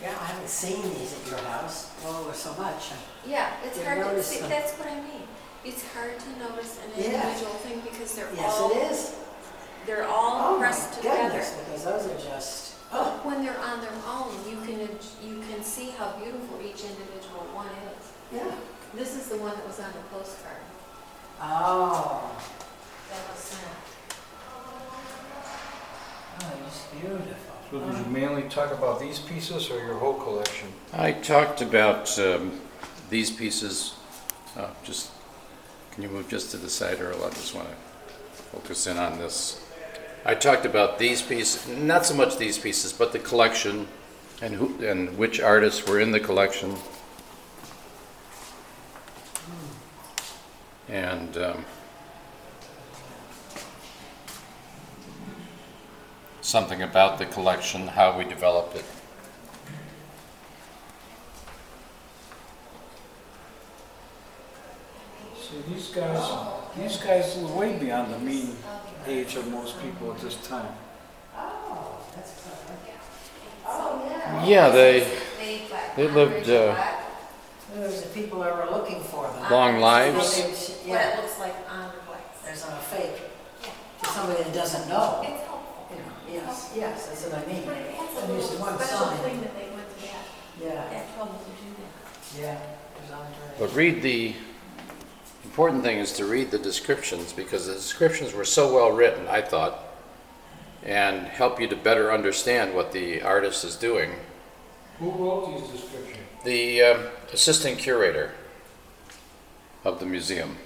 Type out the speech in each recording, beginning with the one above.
Yeah, I haven't seen these at your house. Oh, there's so much. Yeah, it's You hard to notice see. them. That's what I mean. It's hard to notice an Yeah. individual thing because they're Yes, all it is. they're all Oh my pressed together. goodness, because those are just, But when they're on their own, you can see how beautiful each individual one is. yeah. This is the one that was on the postcard. Oh, That was sent. oh, just beautiful. So did you mainly talk about these pieces or your whole collection? I talked about these pieces. Just can you move just to the side, Earl? I just want to focus in on this. I talked about these pieces, not so much these pieces, but the collection and who and which artists were in the collection. And something about the collection, how we developed it. See, these guys are way beyond the mean age of most people at this time. Oh, that's clever. Oh, yeah. Yeah, they They lived Those are the people that were looking for them. long lives. What Yeah, it looks like on the wax. there's not a fake. For somebody that doesn't know. It's helpful. You know, yes, yes, that's what I mean. But it has a And there's little one special sign. thing that they went to Yeah, that trouble to do that. yeah. There's Andre. But read the important thing is to read the descriptions, because the descriptions were so well written, I thought, and help you to better understand what the artist is doing. Who wrote these descriptions? The assistant curator of the museum.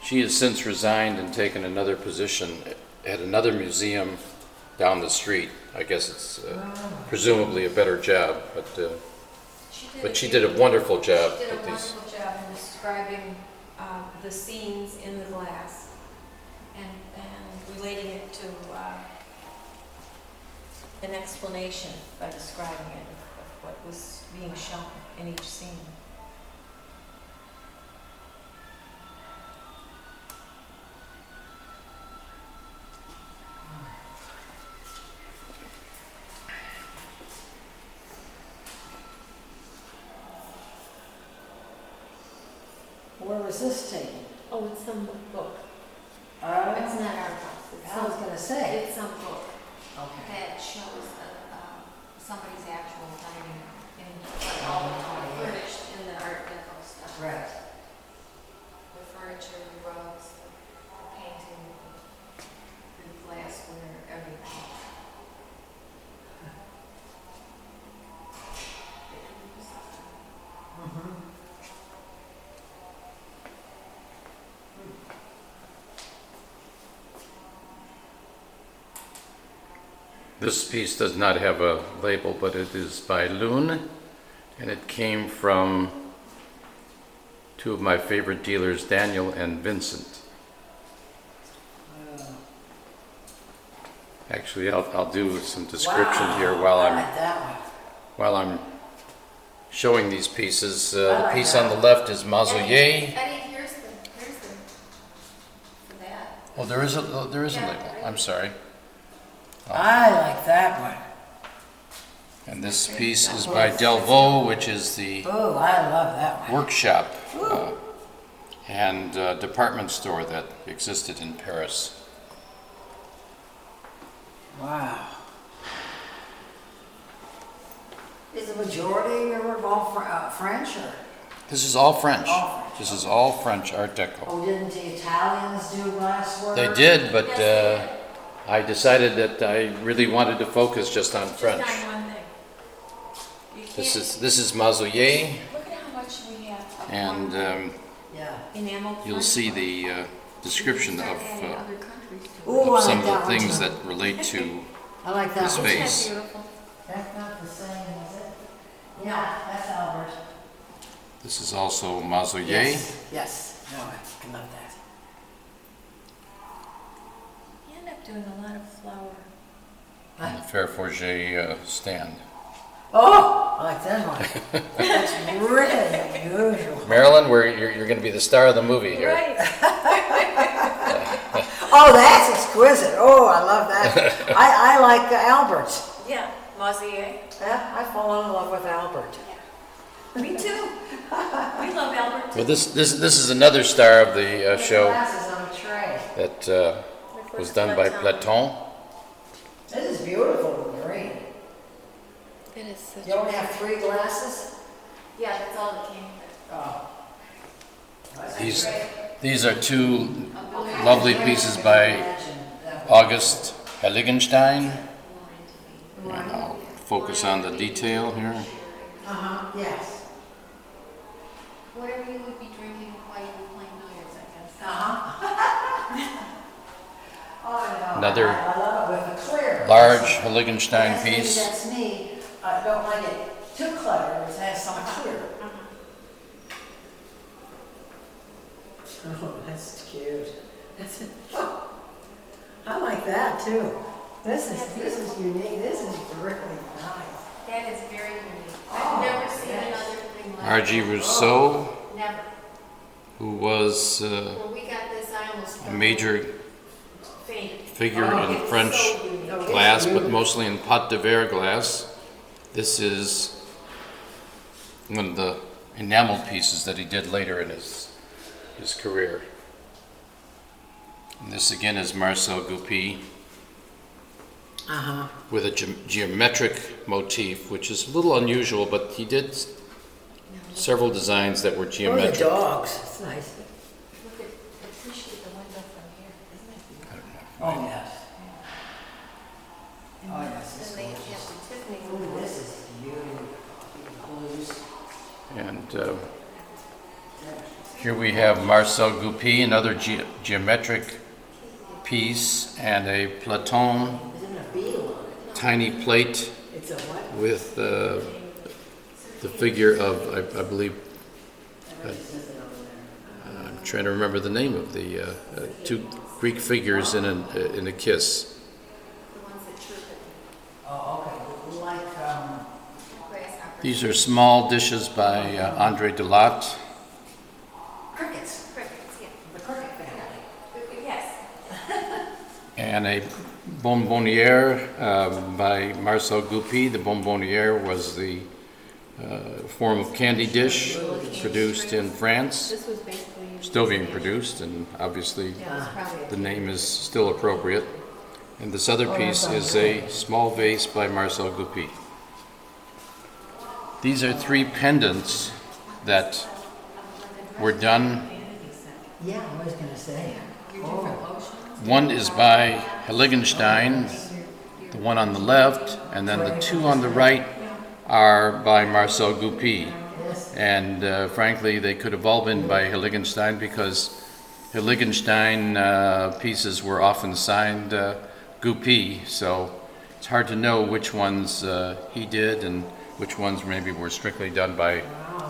She has since resigned and taken another position at another museum down the street. I guess it's presumably a better job, but she did a wonderful job She did a with these. wonderful job in describing the scenes in the glass and relating it to an explanation by describing it of what was being shown in each scene. Where was this taken? Oh, it's some book. It's Oh, not our house. It's I was some, gonna say. it's some book Okay. that shows somebody's actual dining room and all the furnished in the Art Deco stuff. Right. The furniture, the rugs, the painting, the glassware, everything. Mhm. This piece does not have a label, but it is by Loon, and it came from two of my favorite dealers, Daniel and Vincent. Actually, I'll do some description Wow, here I like that one. while I'm showing these pieces. I The like piece that. on the left is Mausolée. Eddie, here's the, for that. Oh, there is a label. I'm sorry. I like that one. And this piece is by Delvaux, which is the Oh, I love that one. workshop and department store that existed in Paris. Wow. Is the majority of them all French or? This is all French. All French. This is all French Art Deco. Oh, didn't the Italians do glassware? They did, but Yes, they did. I decided that I really wanted to focus just on French. Just on one thing. You This can't- is Mausolier, Look at how much we have of and Yeah. enameled. you'll French see glass. the description Start of adding other countries to it. Ooh, I some like of that the one things too. that relate to. I like that this one. Isn't vase. that beautiful? That's not the same, is it? Yeah, that's Albert. This is also Mausolier. Yes, yes. No, I love that. You end up doing a lot of flower. On the Fairforget stand. Oh, I like that one. That's really unusual. Marilyn, you're going to be the star of the movie here. Right. Oh, that's exquisite. Oh, I love that. I like Albert's. Yeah. Mauzier. Yeah, I've fallen in love with Albert. Me too. We love Albert too. Well, this is another star of the show Glasses on a tray. that was done by Platon. This is beautiful and green. It is such You only have 3 glasses? Yeah, that's all that came with it. Oh. These are 2 lovely pieces by August Heiligenstein. And I'll focus on the detail here. Uh-huh, yes. Whatever you would be drinking while you were playing billiards, I guess. Uh-huh. Oh, no. Another I love it with the clear. large Heiligenstein That's me, piece. That's me. I don't like it too cluttered. It has some clear. Oh, that's cute. That's I like that too. This is unique. This is really nice. That is very unique. I've never seen another thing like R.G. Rousseau, Never. who was When we got this, I almost a major fainted. figure in It's French so unique. glass, but mostly in pot de verre glass. This is one of the enameled pieces that he did later in his career. And this again is Marcel Goupil Uh-huh. with a geometric motif, which is a little unusual, but he did several designs that were Oh, the geometric. dogs. It's nice. Look at, appreciate the window from here, isn't it? I don't know. Oh, yes. And Oh, yes, then it's they gorgeous. have the Tiffany. Ooh, this is beautiful. Blues. And here we have Marcel Goupil, another geometric piece, and a Platon Isn't it a beetle on it? tiny plate It's a what? with the figure of, I believe, It says it over there. I'm trying to remember the name of the 2 Greek figures in a kiss. The ones that chirp Oh, okay. Like, at grasshoppers. These are small dishes by André Delatte. crickets. Crickets, yeah. The cricket family. Yes. And a bonbonnière by Marcel Goupil. The bonbonnière was the form of candy dish produced in France, This was basically. still being produced, and obviously Yeah, it was probably a. the name is still appropriate. And this other piece is a small vase by Marcel Goupil. These are 3 pendants that were done. Yeah, I was gonna say. One is by Heiligenstein, the one on the left, and then the 2 on the right are by Marcel Goupil. Yes. And frankly, they could have all been by Heiligenstein because Heiligenstein pieces were often signed Goupil, so it's hard to know which ones he did and which ones maybe were strictly done by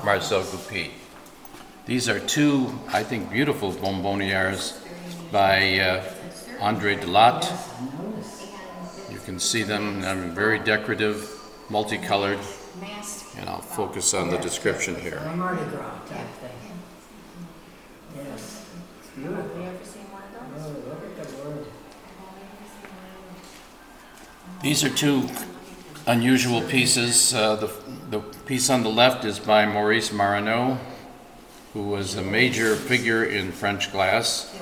Marcel Goupil. These are 2, I think, beautiful bonbonnières by André Delatte. Yes, I noticed. You can see them, very decorative, multicolored, and I'll focus on the description here. A Mardi Gras type thing. Yes. It's beautiful. Have you ever seen one of those? Oh, look at the word. These are 2 unusual pieces. The piece on the left is by Maurice Martineau, who was a major figure in French glass.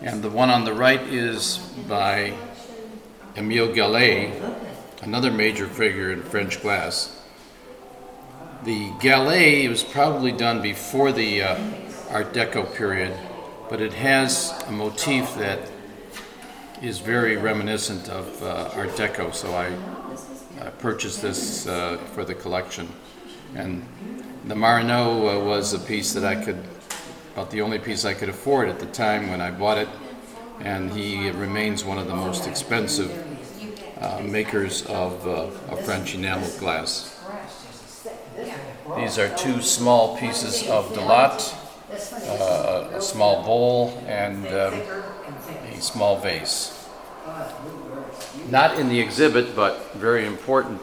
And the one on the right is by Émile Gallet, another major figure in French glass. The Gallet was probably done before the Art Deco period, but it has a motif that is very reminiscent of Art Deco, so I purchased this for the collection. And the Martineau was a piece that about the only piece I could afford at the time when I bought it, and he remains one of the most expensive makers of French enameled glass. These are 2 small pieces of Delatte, a small bowl, and a small vase. Not in the exhibit, but very important,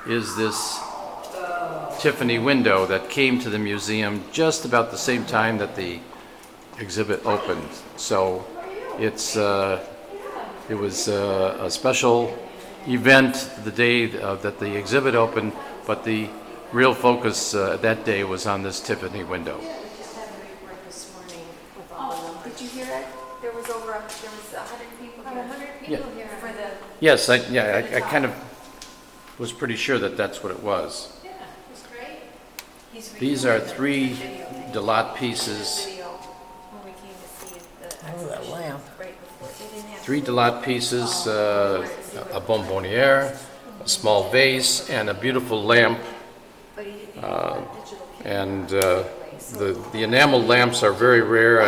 is this Tiffany window that came to the museum just about the same time that the exhibit opened. So it was a special event the day that the exhibit opened, but the real focus that day was on this Tiffany window. Yeah, we just had a report this morning with all the numbers. Did you hear it? There was 100 people here. 100 people here. For the, Yes, I kind of was pretty sure that that's what it was. Yeah, it was great. These are 3 Delat pieces, video when we came to see the Oh, that lamp. right before. They didn't have 3 Delat pieces, a bonbonniere, a small vase, and a beautiful lamp. but he didn't And the enameled lamps are very rare.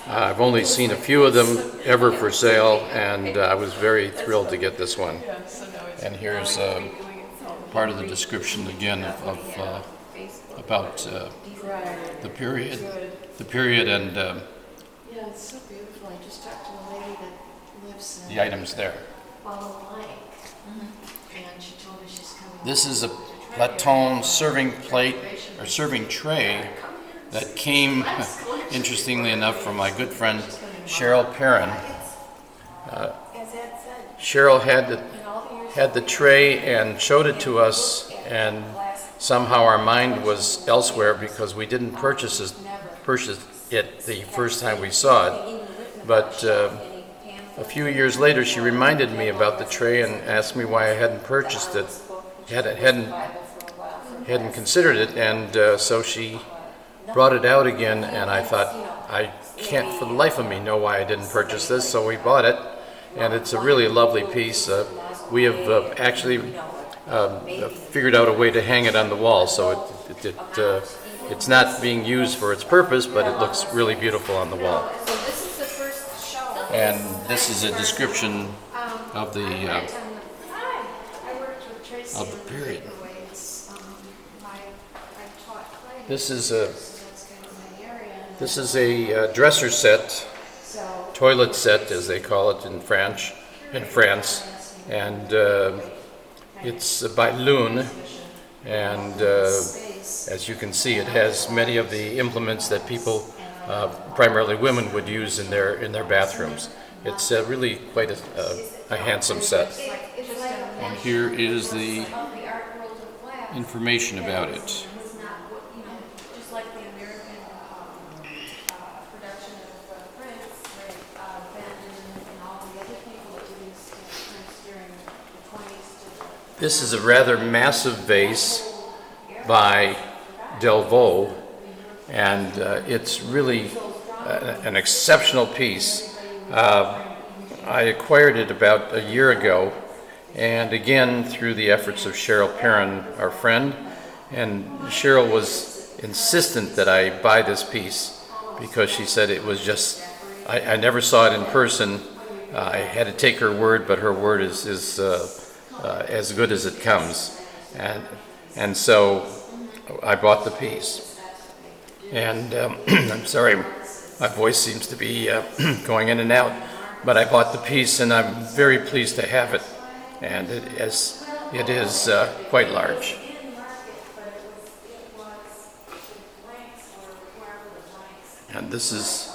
I've only seen a few of them ever for sale, and I was very thrilled to get this one. And here's part of the description again of about the period, and Yeah, it's so beautiful. I just talked to a lady that lives in the items there. Follow Lake, and she told me she's coming. This is a Platon serving plate or serving tray that came, interestingly enough, from my good friend Cheryl Perrin. As Ed said, Cheryl had in all the years the tray and showed it to us, and somehow our mind was elsewhere because we didn't purchase it the first time we saw it. But a few years later, she reminded me about the tray and asked me why I hadn't purchased it, hadn't considered it, and so she brought it out again, and I thought, I can't for the life of me know why I didn't purchase this, so we bought it, and it's a really lovely piece. We have actually figured out a way to hang it on the wall, so it's not being used for its purpose, but it looks really beautiful on the wall. So this is the first show. And this is a description of the Hi, I worked with Tracy. of the period. Ways. I taught clay. This is So that's kind of my area. And this is a dresser set, so toilet set as they call it in France, and it's by Lune, and as you can see, it has many of the implements that people, primarily women, would use in their bathrooms. It's really quite a handsome set. It's like And here is the the art world of glass. information about it. It's not, just like the American production of prints, Ben and all the other people that do these prints during the 20s to the This is a rather massive vase by Delvaux, and it's really an exceptional piece. I acquired it about a year ago, and again through the efforts of Cheryl Perrin, our friend, and Cheryl was insistent that I buy this piece because she said it was just, I never saw it in person. I had to take her word, but her word is as good as it comes, and so I bought the piece. And I'm sorry, my voice seems to be going in and out, but I bought the piece, and I'm very pleased to have it, and it is quite large. And this is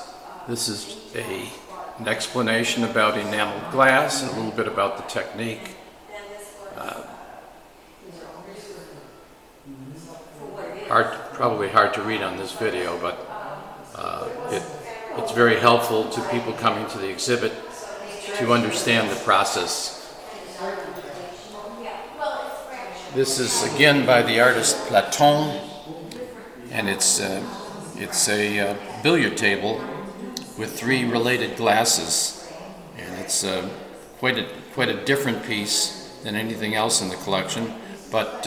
an explanation about enameled glass, and a little bit about the technique. Probably hard to read on this video, but it's very helpful to people coming to the exhibit to understand the process. This is again by the artist Platon, and it's a billiard table with 3 related glasses, and it's quite a different piece than anything else in the collection, but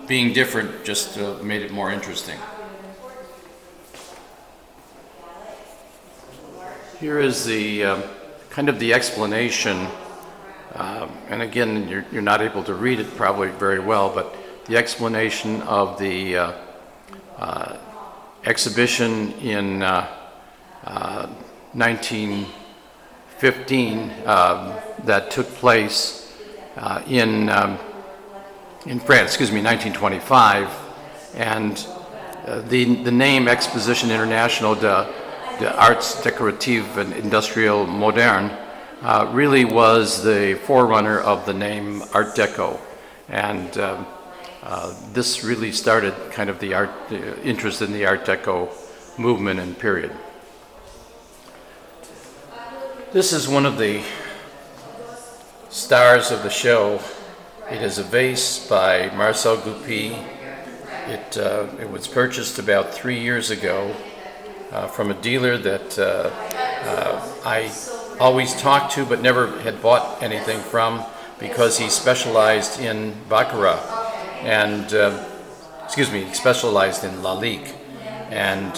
being different just made it more interesting. Here is the kind of the explanation, and again, you're not able to read it probably very well, but the explanation of the exhibition in 1915 that took place in France, 1925, and the name Exposition Internationale de Arts Décoratifs and Industriels Modernes really was the forerunner of the name Art Deco. And this really started kind of the interest in the Art Deco movement and period. This is one of the stars of the show. It is a vase by Marcel Goupil. It was purchased about 3 years ago from a dealer that I always talked to but never had bought anything from, because he specialized in Baccarat and, he specialized in Lalique. And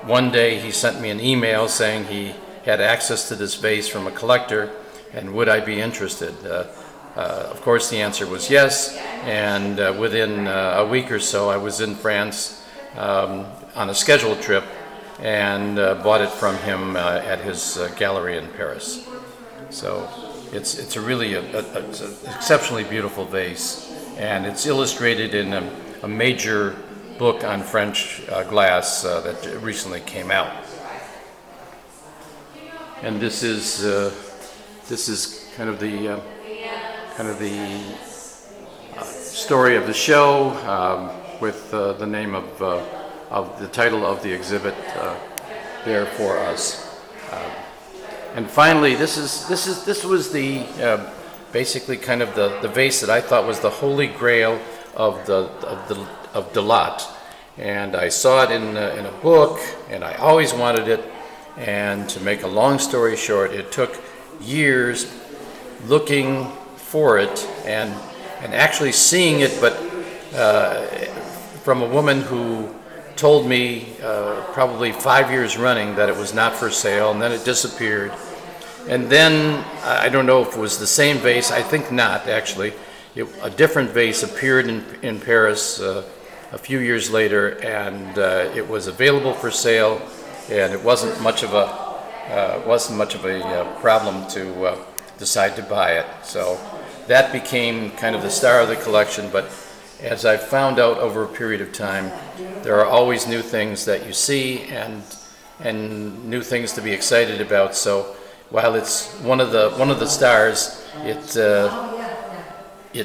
one day he sent me an email saying he had access to this vase from a collector and would I be interested. Of course the answer was yes, and within a week or so I was in France on a scheduled trip and bought it from him at his gallery in Paris. So it's a really it's an exceptionally beautiful vase, and it's illustrated in a major book on French glass that recently came out. And this is kind of the story of the show with the name of the title of the exhibit there for us. And finally, this was the basically kind of the vase that I thought was the holy grail of Delat. And I saw it in a book, and I always wanted it. And to make a long story short, it took years looking for it and actually seeing it, but from a woman who told me probably 5 years running that it was not for sale, and then it disappeared. And then, I don't know if it was the same vase, I think not actually. A different vase appeared in Paris a few years later, and it was available for sale, and it wasn't much of a problem to decide to buy it. So that became kind of the star of the collection, but as I've found out over a period of time, there are always new things that you see and new things to be excited about. So while it's one of the stars, it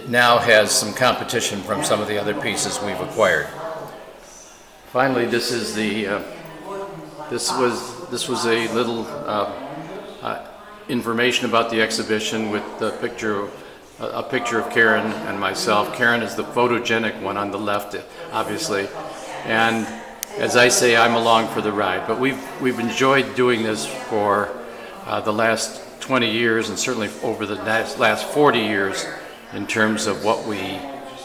now has some competition from some of the other pieces we've acquired. Finally, this is this was a little information about the exhibition with a picture of Karen and myself. Karen is the photogenic one on the left, obviously, and as I say, I'm along for the ride. But we've enjoyed doing this for the last 20 years, and certainly over the last 40 years, in terms of what we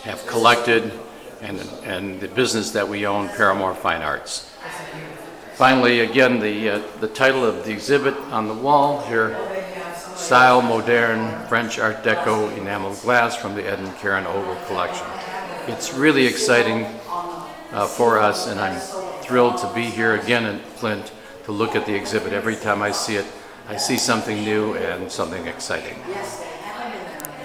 have collected and the business that we own, Paramore Fine Arts. Finally, again, the title of the exhibit on the wall here, Style Moderne, French Art Deco Enameled Glass from the Ed Karen Ogul collection. It's really exciting for us, and I'm thrilled to be here again in Flint to look at the exhibit. Every time I see it, I see something new and something exciting.